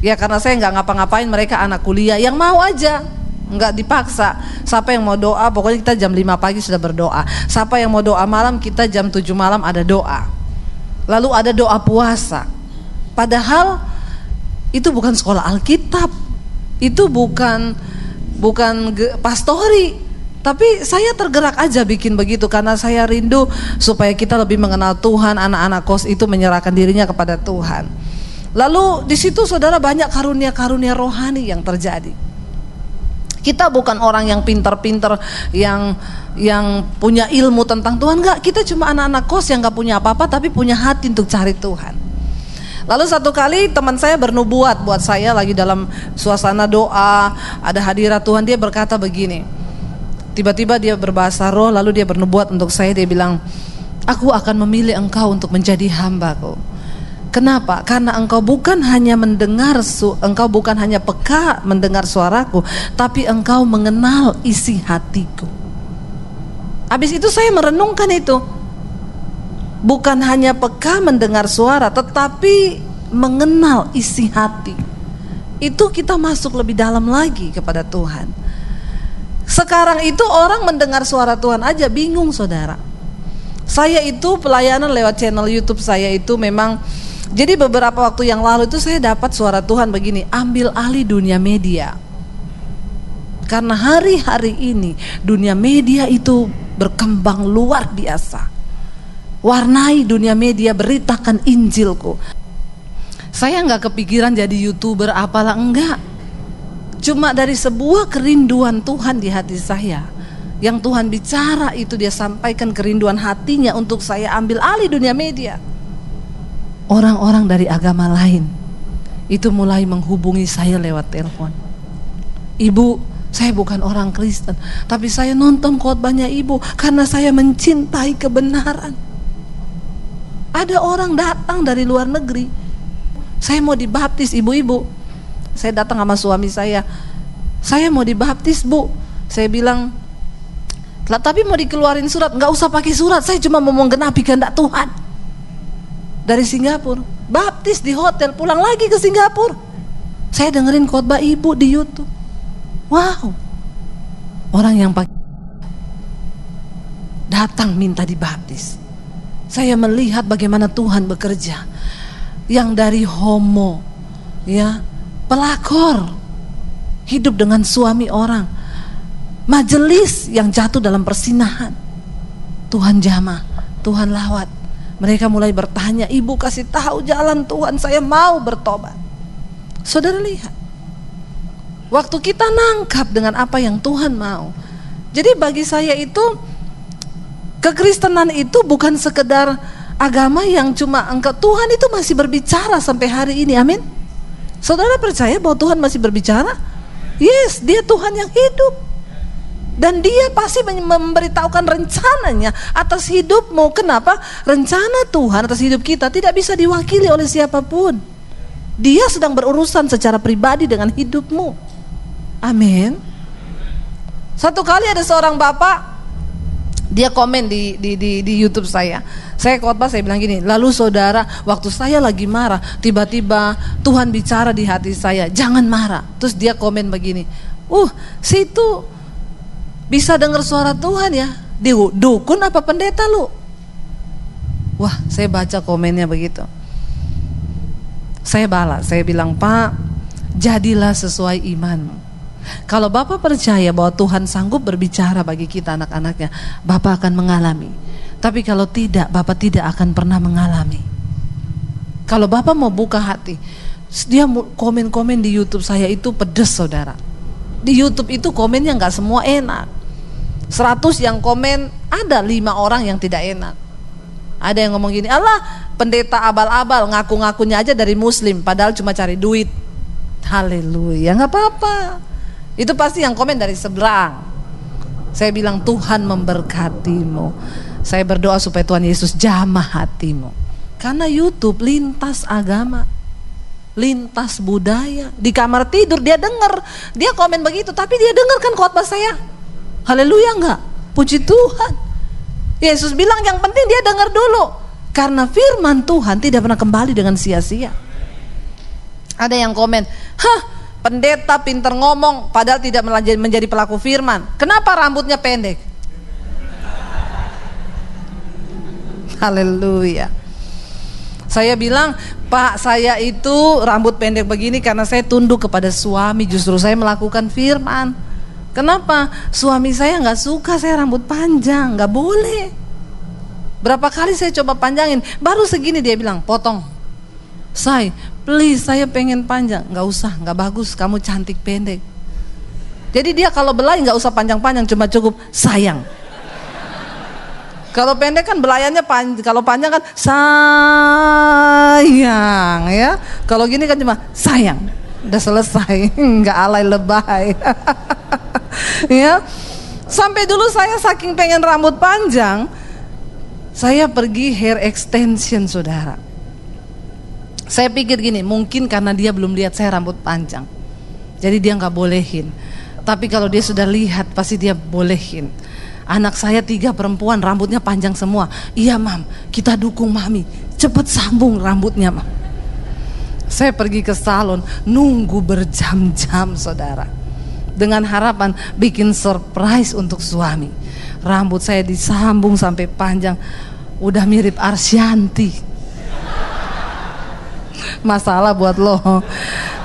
[SPEAKER 1] Ya karena saya nggak ngapa-ngapain, mereka anak kuliah yang mau aja, nggak dipaksa. Siapa yang mau doa, pokoknya kita jam 5 pagi sudah berdoa. Siapa yang mau doa malam, kita jam 7 malam ada doa. Lalu ada doa puasa. Padahal itu bukan sekolah Alkitab, itu bukan pastori, tapi saya tergerak aja bikin begitu karena saya rindu supaya kita lebih mengenal Tuhan. Anak-anak kos itu menyerahkan dirinya kepada Tuhan. Lalu di situ saudara banyak karunia-karunia rohani yang terjadi. Kita bukan orang yang pintar-pintar, yang punya ilmu tentang Tuhan, enggak. Kita cuma anak-anak kos yang enggak punya apa-apa tapi punya hati untuk cari Tuhan. Lalu satu kali teman saya bernubuat buat saya lagi dalam suasana doa, ada hadirat Tuhan, dia berkata begini. Tiba-tiba dia berbahasa roh, lalu dia bernubuat untuk saya, dia bilang, "Aku akan memilih engkau untuk menjadi hambaku." Kenapa? Karena engkau bukan hanya engkau bukan hanya peka mendengar suaraku, tapi engkau mengenal isi hatiku. Habis itu saya merenungkan itu. Bukan hanya peka mendengar suara, tetapi mengenal isi hati. Itu kita masuk lebih dalam lagi kepada Tuhan. Sekarang itu orang mendengar suara Tuhan aja bingung saudara. Saya itu pelayanan lewat channel YouTube saya itu memang. Jadi beberapa waktu yang lalu itu saya dapat suara Tuhan begini, ambil alih dunia media. Karena hari-hari ini dunia media itu berkembang luar biasa. Warnai dunia media, beritakan Injilku. Saya nggak kepikiran jadi YouTuber apalah, enggak. Cuma dari sebuah kerinduan Tuhan di hati saya. Yang Tuhan bicara itu, dia sampaikan kerinduan hatinya untuk saya ambil alih dunia media. Orang-orang dari agama lain itu mulai menghubungi saya lewat telepon. Ibu, saya bukan orang Kristen, tapi saya nonton khotbahnya ibu karena saya mencintai kebenaran. Ada orang datang dari luar negeri, saya mau dibaptis ibu-ibu. Saya datang sama suami saya mau dibaptis bu. Saya bilang, tapi mau dikeluarin surat. Nggak usah pakai surat, saya cuma mau menggenapi kehendak Tuhan. Dari Singapura, baptis di hotel, pulang lagi ke Singapura. Saya dengerin khotbah ibu di YouTube. Wow, orang yang datang minta dibaptis. Saya melihat bagaimana Tuhan bekerja. Yang dari homo, ya, pelakor, hidup dengan suami orang, majelis yang jatuh dalam persinahan, Tuhan jamah, Tuhan lawat. Mereka mulai bertanya, ibu kasih tahu jalan Tuhan, saya mau bertobat. Saudara lihat, waktu kita nangkap dengan apa yang Tuhan mau. Jadi bagi saya itu, kekristenan itu bukan sekedar agama yang cuma Tuhan itu masih berbicara sampai hari ini, amin. Saudara percaya bahwa Tuhan masih berbicara? Yes, dia Tuhan yang hidup. Dan dia pasti memberitahukan rencananya atas hidupmu. Kenapa? Rencana Tuhan atas hidup kita tidak bisa diwakili oleh siapapun. Dia sedang berurusan secara pribadi dengan hidupmu. Amin. Satu kali ada seorang bapak, dia komen di YouTube saya. Saya khotbah, saya bilang gini, lalu saudara, waktu saya lagi marah, tiba-tiba Tuhan bicara di hati saya, jangan marah. Terus dia komen begini, situ bisa dengar suara Tuhan ya, di dukun apa pendeta lu? Wah, saya baca komennya begitu. Saya balas, saya bilang, Pak, jadilah sesuai imanmu. Kalau Bapak percaya bahwa Tuhan sanggup berbicara bagi kita anak-anaknya, Bapak akan mengalami. Tapi kalau tidak, Bapak tidak akan pernah mengalami. Kalau Bapak mau buka hati, dia komen-komen di YouTube saya itu pedes saudara. Di YouTube itu komennya gak semua enak. 100 yang komen, ada 5 orang yang tidak enak. Ada yang ngomong gini, Allah pendeta abal-abal, ngaku-ngakunya aja dari muslim, padahal cuma cari duit. Haleluya, gak apa-apa. Itu pasti yang komen dari seberang. Saya bilang Tuhan memberkatimu. Saya berdoa supaya Tuhan Yesus jamah hatimu. Karena YouTube lintas agama, lintas budaya. Di kamar tidur dia dengar, dia komen begitu, tapi dia dengar kan khotbah saya. Haleluya enggak? Puji Tuhan. Yesus bilang yang penting dia dengar dulu. Karena firman Tuhan tidak pernah kembali dengan sia-sia. Ada yang komen, pendeta pinter ngomong padahal tidak menjadi pelaku firman. Kenapa rambutnya pendek? Haleluya. Saya bilang, Pak, saya itu rambut pendek begini karena saya tunduk kepada suami. Justru saya melakukan firman. Kenapa? Suami saya gak suka saya rambut panjang. Gak boleh. Berapa kali saya coba panjangin, baru segini dia bilang, potong. Please, saya pengen panjang. Gak usah, gak bagus, kamu cantik pendek. Jadi dia kalau belai gak usah panjang-panjang, cuma cukup sayang. Kalau pendek kan belayannya panjang, kalau panjang kan sayang ya. Kalau gini kan cuma sayang. Udah selesai, nggak alay lebay. Ya. Sampai dulu saya saking pengen rambut panjang, saya pergi hair extension saudara. Saya pikir gini, mungkin karena dia belum lihat saya rambut panjang, jadi dia nggak bolehin. Tapi kalau dia sudah lihat, pasti dia bolehin. Anak saya 3 perempuan, rambutnya panjang semua. Iya mam, kita dukung mami, cepet sambung rambutnya mam. Saya pergi ke salon, nunggu berjam-jam saudara, dengan harapan bikin surprise untuk suami. Rambut saya disambung sampai panjang, udah mirip Arsyanti. Masalah buat lo,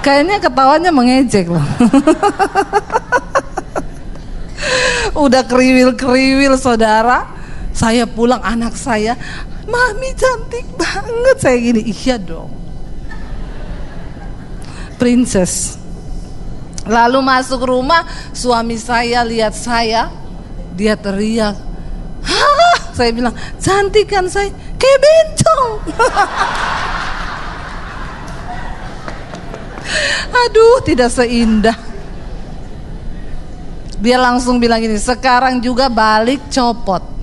[SPEAKER 1] kayaknya ketawanya mengejek loh. Udah kriwil-kriwil saudara. Saya pulang, anak saya, "Mami cantik banget." Saya gini, "Iya dong, princess." Lalu masuk rumah, suami saya lihat saya, dia teriak, "Hah?" Saya bilang, "Cantik kan saya?" "Kayak bencong." Aduh, tidak seindah. Dia langsung bilang gini, "Sekarang juga balik copot."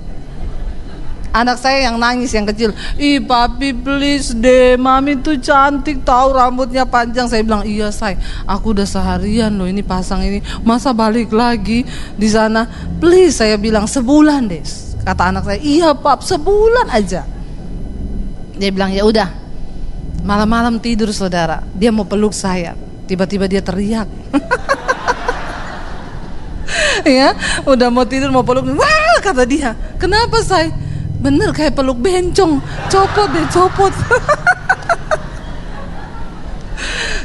[SPEAKER 1] Anak saya yang nangis, yang kecil, "Ih papi please deh, mami tuh cantik tahu, rambutnya panjang." Saya bilang, "Iya say, aku udah seharian loh ini pasang ini, masa balik lagi di sana, please." Saya bilang, "Sebulan deh." Kata anak saya, "Iya pap, sebulan aja." Dia bilang, "Ya udah." Malam-malam tidur saudara, dia mau peluk saya, tiba-tiba dia teriak. Ya, udah mau tidur mau peluk, "Wah," kata dia. "Kenapa say?" "Bener kayak peluk bencong, copot deh, copot."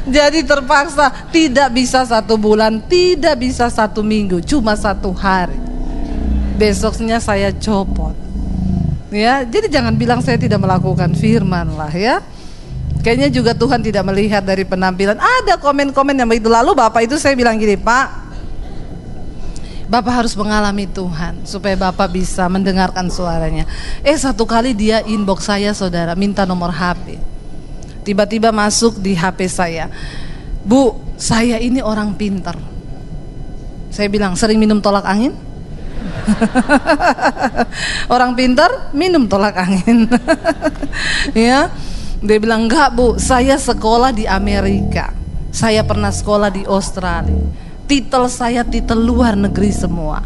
[SPEAKER 1] Jadi terpaksa, tidak bisa 1 bulan, tidak bisa 1 minggu, cuma 1 hari. Besoknya saya copot. Ya, jadi jangan bilang saya tidak melakukan firman lah ya. Kayaknya juga Tuhan tidak melihat dari penampilan. Ada komen-komen yang begitu. Lalu bapak itu saya bilang gini, "Pak, Bapak harus mengalami Tuhan supaya Bapak bisa mendengarkan suaranya." Satu kali dia inbox saya saudara, minta nomor HP. Tiba-tiba masuk di HP saya, "Bu, saya ini orang pintar." Saya bilang, "Sering minum tolak angin?" Orang pintar minum tolak angin. Ya, dia bilang, "Enggak Bu, saya sekolah di Amerika, saya pernah sekolah di Australia. Titel saya titel luar negeri semua.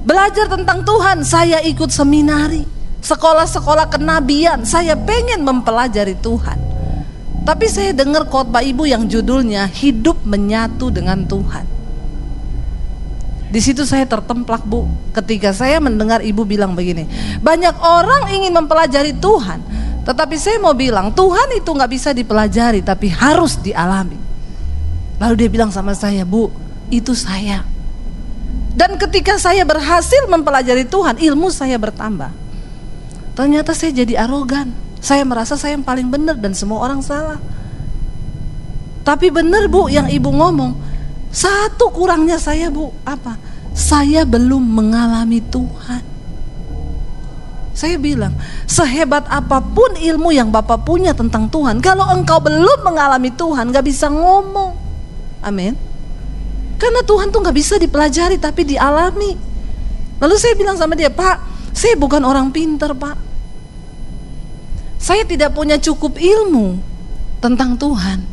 [SPEAKER 1] Belajar tentang Tuhan, saya ikut seminari, sekolah-sekolah kenabian, saya pengen mempelajari Tuhan. Tapi saya dengar khotbah ibu yang judulnya Hidup Menyatu dengan Tuhan. Di situ saya tertemplak Bu, ketika saya mendengar ibu bilang begini, banyak orang ingin mempelajari Tuhan, tetapi saya mau bilang Tuhan itu gak bisa dipelajari, tapi harus dialami." Lalu dia bilang sama saya, "Bu, itu saya." Dan ketika saya berhasil mempelajari Tuhan, ilmu saya bertambah. Ternyata saya jadi arogan. Saya merasa saya yang paling benar dan semua orang salah. Tapi benar Bu yang ibu ngomong, satu kurangnya saya Bu, apa? Saya belum mengalami Tuhan. Saya bilang, sehebat apapun ilmu yang Bapak punya tentang Tuhan, kalau engkau belum mengalami Tuhan, gak bisa ngomong. Amin. Karena Tuhan tuh gak bisa dipelajari tapi dialami. Lalu saya bilang sama dia, "Pak, saya bukan orang pintar Pak. Saya tidak punya cukup ilmu tentang Tuhan.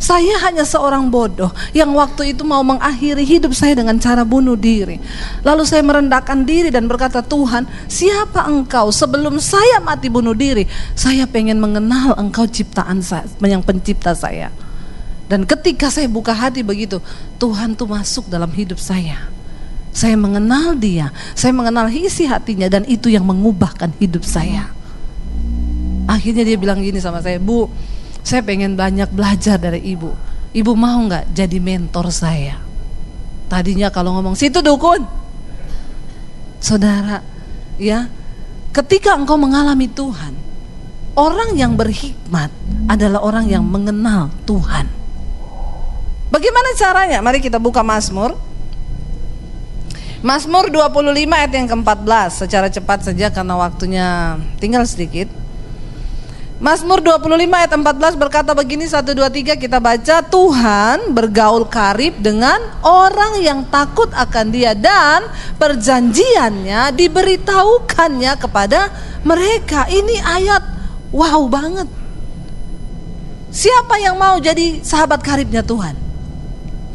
[SPEAKER 1] Saya hanya seorang bodoh yang waktu itu mau mengakhiri hidup saya dengan cara bunuh diri. Lalu saya merendahkan diri dan berkata, Tuhan, siapa engkau sebelum saya mati bunuh diri? Saya pengen mengenal engkau ciptaan saya, yang pencipta saya." Dan ketika saya buka hati begitu, Tuhan tuh masuk dalam hidup saya. Saya mengenal dia, saya mengenal isi hatinya, dan itu yang mengubahkan hidup saya. Akhirnya dia bilang gini sama saya, "Bu, saya pengen banyak belajar dari ibu. Ibu mau gak jadi mentor saya?" Tadinya kalau ngomong, "Situ dukun." Saudara, ya, ketika engkau mengalami Tuhan, orang yang berhikmat adalah orang yang mengenal Tuhan. Bagaimana caranya? Mari kita buka Mazmur. Mazmur 25 ayat yang ke-14. Secara cepat saja karena waktunya tinggal sedikit. Mazmur 25 ayat 14 berkata begini, 1, 2, 3 kita baca. "Tuhan bergaul karib dengan orang yang takut akan dia, dan perjanjiannya diberitahukannya kepada mereka." Ini ayat wow banget. Siapa yang mau jadi sahabat karibnya Tuhan?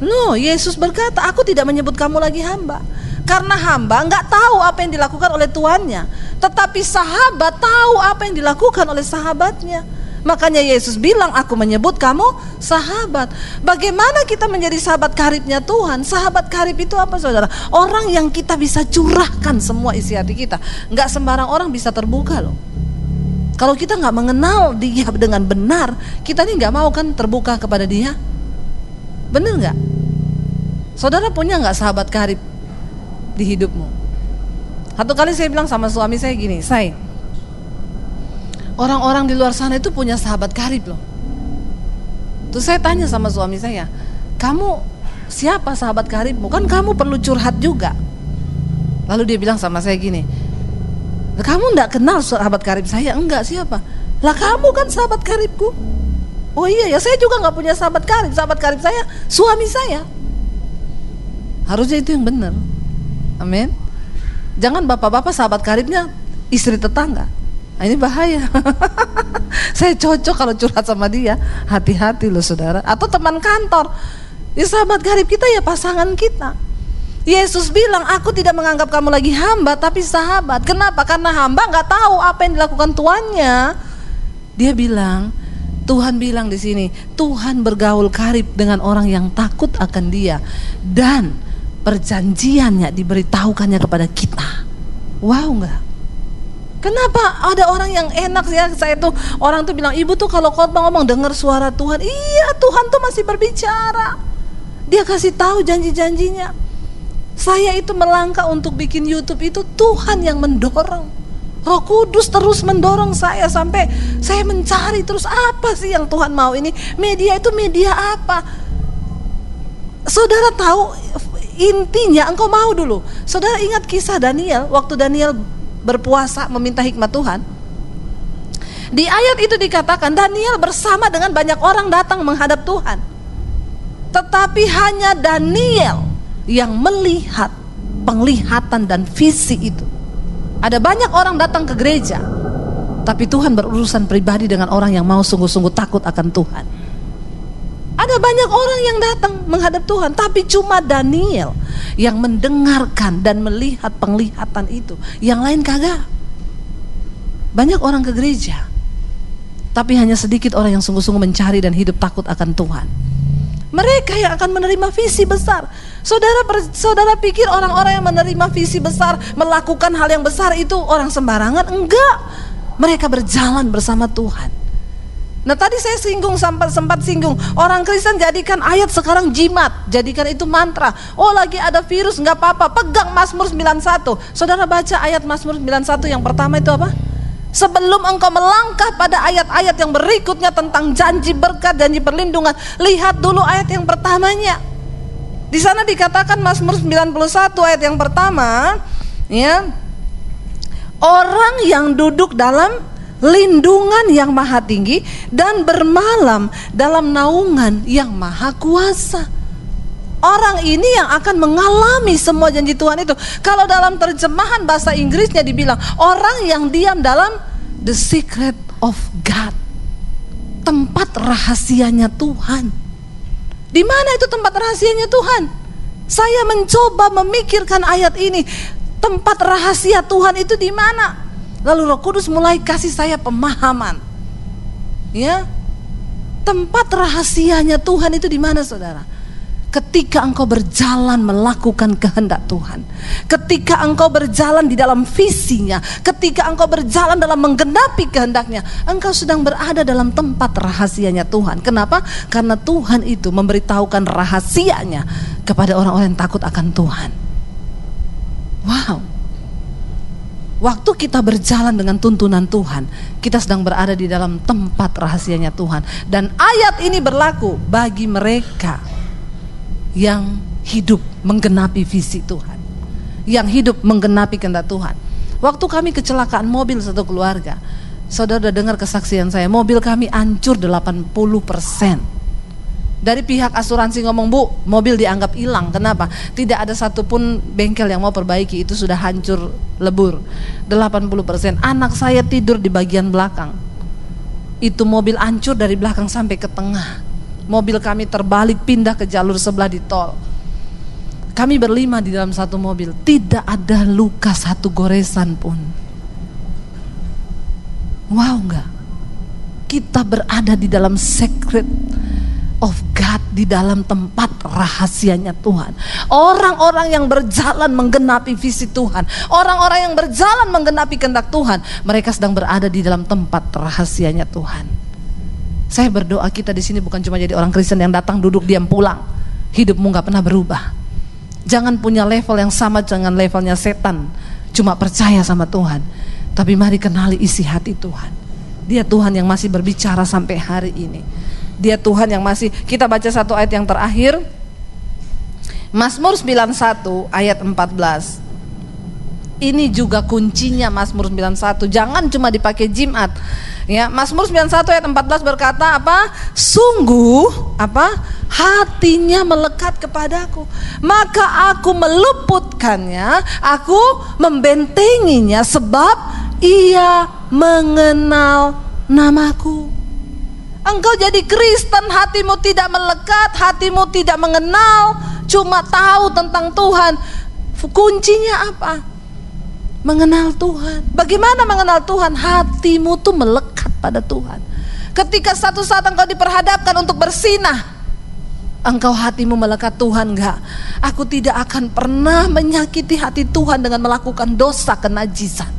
[SPEAKER 1] Loh, Yesus berkata, "Aku tidak menyebut kamu lagi hamba." Karena hamba nggak tahu apa yang dilakukan oleh tuannya, tetapi sahabat tahu apa yang dilakukan oleh sahabatnya. Makanya Yesus bilang, "Aku menyebut kamu sahabat." Bagaimana kita menjadi sahabat karibnya Tuhan? Sahabat karib itu apa saudara? Orang yang kita bisa curahkan semua isi hati kita. Nggak sembarang orang bisa terbuka loh. Kalau kita nggak mengenal dia dengan benar, kita nih nggak mau kan terbuka kepada dia. Bener nggak? Saudara punya nggak sahabat karib? di hidupmu. Satu kali saya bilang sama suami saya gini, "Say, orang-orang di luar sana itu punya sahabat karib loh." Terus saya tanya sama suami saya, "Kamu siapa sahabat karibmu? Kan kamu perlu curhat juga." Lalu dia bilang sama saya gini, "Kamu enggak kenal sahabat karib saya?" "Enggak, siapa?" "Lah kamu kan sahabat karibku." "Oh iya ya, saya juga enggak punya sahabat karib. Sahabat karib saya suami saya." Harusnya itu yang benar. Amin. Jangan bapak-bapak sahabat karibnya istri tetangga. Nah, ini bahaya. Saya cocok kalau curhat sama dia. Hati-hati loh saudara. Atau teman kantor. Ya, sahabat karib kita ya pasangan kita. Yesus bilang, "Aku tidak menganggap kamu lagi hamba, tapi sahabat." Kenapa? Karena hamba nggak tahu apa yang dilakukan tuannya. Dia bilang, Tuhan bilang di sini, Tuhan bergaul karib dengan orang yang takut akan Dia dan perjanjiannya diberitahukannya kepada kita. Wow, enggak? Kenapa ada orang yang enak ya? Saya tuh, orang tuh bilang, "Ibu tuh kalau khotbah ngomong dengar suara Tuhan." Iya, Tuhan tuh masih berbicara. Dia kasih tahu janji-janjinya. Saya itu melangkah untuk bikin YouTube itu Tuhan yang mendorong. Roh Kudus terus mendorong saya sampai saya mencari terus apa sih yang Tuhan mau ini. Media itu media apa? Saudara tahu intinya, engkau mau dulu. Saudara ingat kisah Daniel, waktu Daniel berpuasa meminta hikmat Tuhan. Di ayat itu dikatakan Daniel bersama dengan banyak orang datang menghadap Tuhan. Tetapi hanya Daniel yang melihat penglihatan dan visi itu. Ada banyak orang datang ke gereja, tapi Tuhan berurusan pribadi dengan orang yang mau sungguh-sungguh takut akan Tuhan. Ada banyak orang yang datang menghadap Tuhan, tapi cuma Daniel yang mendengarkan dan melihat penglihatan itu. Yang lain kagak. Banyak orang ke gereja, tapi hanya sedikit orang yang sungguh-sungguh mencari dan hidup takut akan Tuhan. Mereka yang akan menerima visi besar. Saudara pikir orang-orang yang menerima visi besar, melakukan hal yang besar itu orang sembarangan? Enggak. Mereka berjalan bersama Tuhan. Nah, tadi saya sempat singgung, orang Kristen jadikan ayat sekarang jimat, jadikan itu mantra. Oh, lagi ada virus, enggak apa-apa, pegang Mazmur 91. Saudara baca ayat Mazmur 91 yang pertama itu apa? Sebelum engkau melangkah pada ayat-ayat yang berikutnya tentang janji berkat, janji perlindungan, lihat dulu ayat yang pertamanya. Di sana dikatakan Mazmur 91 ayat yang pertama, ya, orang yang duduk dalam lindungan yang maha tinggi dan bermalam dalam naungan yang maha kuasa. Orang ini yang akan mengalami semua janji Tuhan itu. Kalau dalam terjemahan bahasa Inggrisnya dibilang orang yang diam dalam the secret of God, tempat rahasianya Tuhan. Di mana itu tempat rahasianya Tuhan? Saya mencoba memikirkan ayat ini. Tempat rahasia Tuhan itu di mana? Lalu Roh Kudus mulai kasih saya pemahaman. Ya, tempat rahasianya Tuhan itu di mana, saudara? Ketika engkau berjalan melakukan kehendak Tuhan, ketika engkau berjalan di dalam visinya, ketika engkau berjalan dalam menggenapi kehendaknya, engkau sedang berada dalam tempat rahasianya Tuhan. Kenapa? Karena Tuhan itu memberitahukan rahasianya kepada orang-orang yang takut akan Tuhan. Wow. Waktu kita berjalan dengan tuntunan Tuhan, kita sedang berada di dalam tempat rahasianya Tuhan. Dan ayat ini berlaku bagi mereka yang hidup menggenapi visi Tuhan, yang hidup menggenapi kehendak Tuhan. Waktu kami kecelakaan mobil satu keluarga, saudara udah dengar kesaksian saya, mobil kami hancur 80%. Dari pihak asuransi ngomong, "Bu, mobil dianggap hilang." Kenapa? Tidak ada satupun bengkel yang mau perbaiki, itu sudah hancur lebur 80%. Anak saya tidur di bagian belakang, itu mobil hancur dari belakang sampai ke tengah. Mobil kami terbalik pindah ke jalur sebelah di tol. Kami berlima di dalam satu mobil, tidak ada luka satu goresan pun. Wow, enggak? Kita berada di dalam secret of God, di dalam tempat rahasianya Tuhan. Orang-orang yang berjalan menggenapi visi Tuhan, orang-orang yang berjalan menggenapi kehendak Tuhan, mereka sedang berada di dalam tempat rahasianya Tuhan. Saya berdoa kita di sini bukan cuma jadi orang Kristen yang datang duduk diam pulang, hidupmu nggak pernah berubah. Jangan punya level yang sama dengan levelnya setan, cuma percaya sama Tuhan. Tapi mari kenali isi hati Tuhan. Dia Tuhan yang masih berbicara sampai hari ini. Dia Tuhan yang masih, kita baca satu ayat yang terakhir, Mazmur 91 ayat 14. Ini juga kuncinya Mazmur 91. Jangan cuma dipakai Jumat. Ya, Mazmur 91 ayat 14 berkata apa? Sungguh apa? Hatinya melekat kepadaku, maka aku meluputkannya, aku membentenginya, sebab ia mengenal namaku. Engkau jadi Kristen, hatimu tidak melekat, hatimu tidak mengenal, cuma tahu tentang Tuhan. Kuncinya apa? Mengenal Tuhan. Bagaimana mengenal Tuhan? Hatimu tuh melekat pada Tuhan. Ketika satu saat engkau diperhadapkan untuk bersinah, engkau hatimu melekat, Tuhan enggak, aku tidak akan pernah menyakiti hati Tuhan dengan melakukan dosa kenajisan.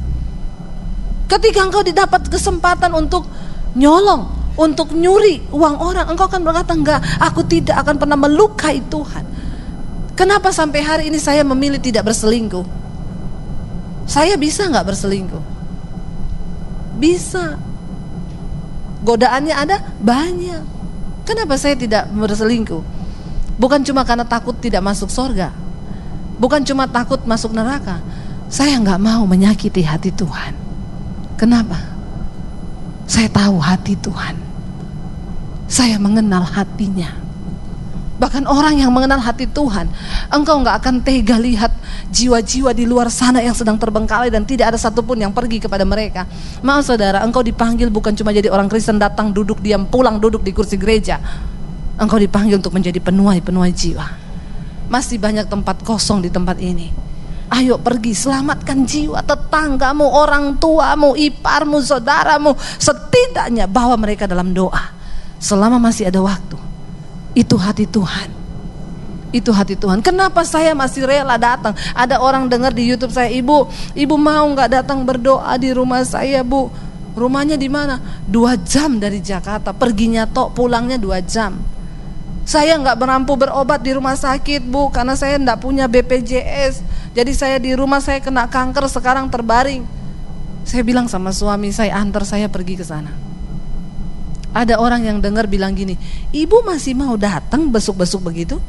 [SPEAKER 1] Ketika engkau didapat kesempatan untuk nyolong, untuk nyuri uang orang, engkau akan berkata, enggak, aku tidak akan pernah melukai Tuhan. Kenapa sampai hari ini saya memilih tidak berselingkuh? Saya bisa enggak berselingkuh? Bisa. Godaannya ada banyak. Kenapa saya tidak berselingkuh? Bukan cuma karena takut tidak masuk surga, bukan cuma takut masuk neraka. Saya enggak mau menyakiti hati Tuhan. Kenapa? Saya tahu hati Tuhan. Saya mengenal hatinya. Bahkan orang yang mengenal hati Tuhan, engkau enggak akan tega lihat jiwa-jiwa di luar sana yang sedang terbengkalai dan tidak ada satupun yang pergi kepada mereka. Maaf saudara, engkau dipanggil bukan cuma jadi orang Kristen, datang duduk diam, pulang duduk di kursi gereja. Engkau dipanggil untuk menjadi penuai jiwa. Masih banyak tempat kosong di tempat ini. Ayo pergi, selamatkan jiwa tetanggamu, orang tuamu, iparmu, saudaramu. Setidaknya bawa mereka dalam doa selama masih ada waktu. Itu hati Tuhan. Itu hati Tuhan. Kenapa saya masih rela datang? Ada orang dengar di YouTube saya, ibu mau nggak datang berdoa di rumah saya, Bu? Rumahnya di mana? 2 jam dari Jakarta. Perginya tok, pulangnya 2 jam. Saya nggak mampu berobat di rumah sakit, Bu, karena saya nggak punya BPJS. Jadi saya di rumah, saya kena kanker, sekarang terbaring. Saya bilang sama suami saya, antar saya pergi ke sana. Ada orang yang dengar bilang gini, ibu masih mau datang besuk-besuk begitu?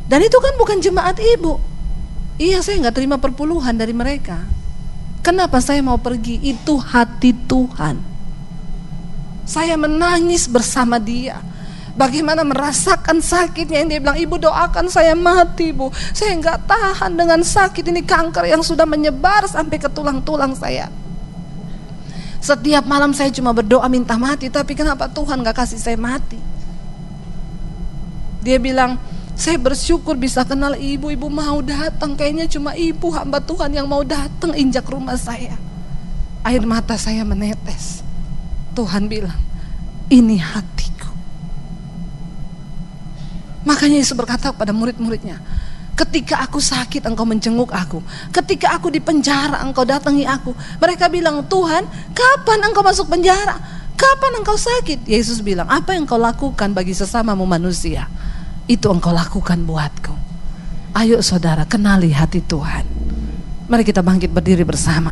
[SPEAKER 1] Dan itu kan bukan jemaat ibu. Iya, saya nggak terima perpuluhan dari mereka. Kenapa saya mau pergi? Itu hati Tuhan. Saya menangis bersama dia. Bagaimana merasakan sakitnya, yang dia bilang, ibu doakan saya mati, Bu. Saya nggak tahan dengan sakit ini, kanker yang sudah menyebar sampai ke tulang-tulang saya. Setiap malam saya cuma berdoa minta mati, tapi kenapa Tuhan gak kasih saya mati? Dia bilang, saya bersyukur bisa kenal ibu mau datang. Kayaknya cuma ibu hamba Tuhan yang mau datang injak rumah saya. Air mata saya menetes. Tuhan bilang, ini hatiku. Makanya Yesus berkata kepada murid-muridnya, ketika aku sakit engkau menjenguk aku, ketika aku di penjara engkau datangi aku. Mereka bilang, Tuhan, kapan engkau masuk penjara? Kapan engkau sakit? Yesus bilang, apa yang engkau lakukan bagi sesamamu manusia, itu engkau lakukan buatku. Ayo saudara, kenali hati Tuhan. Mari kita bangkit berdiri bersama.